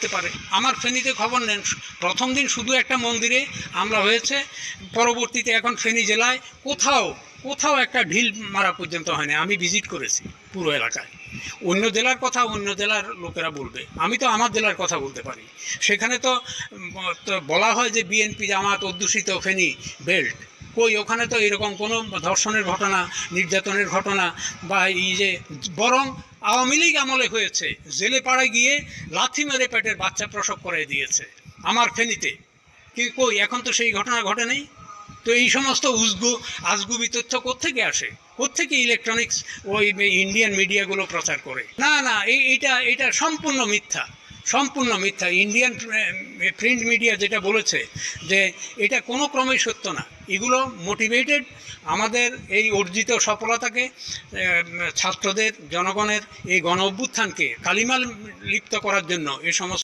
করতে পারে। আমার ফেনীতে খবর নেন, প্রথম দিন শুধু একটা মন্দিরে হামলা হয়েছে, পরবর্তীতে এখন ফেনী জেলায় কোথাও একটা ঢিল মারা পর্যন্ত হয়নি। আমি ভিজিট করেছি পুরো এলাকায়। অন্য জেলার কথা অন্য জেলার লোকেরা বলবে, আমি তো আমার জেলার কথা বলতে পারি। সেখানে তো বলা হয় যে বিএনপি জামাত অধ্যুষিত ফেনী বেল্ট, কই ওখানে তো এরকম কোনো ধর্ষণের ঘটনা, নির্যাতনের ঘটনা বা বরং আওয়ামী লীগ আমলে হয়েছে, জেলে পাড়ায় গিয়ে লাথি মেরে পেটের বাচ্চা প্রসব করে দিয়েছে আমার ফেনীতে। কি কই এখন তো সেই ঘটনা ঘটে নেই। তো এই সমস্ত আজগুবি তথ্য কোত্থেকে আসে, কোত্থেকে ইলেকট্রনিক্স ওই ইন্ডিয়ান মিডিয়াগুলো প্রচার করে? না, এটা সম্পূর্ণ মিথ্যা। ইন্ডিয়ান প্রিন্ট মিডিয়া যেটা বলেছে যে এটা কোনো ক্রমেই সত্য না। এগুলো মোটিভেটেড আমাদের এই অর্জিত সফলতাকে, ছাত্রদের, জনগণের এই গণ অভ্যুত্থানকে কালিমা লিপ্ত করার জন্য এ সমস্ত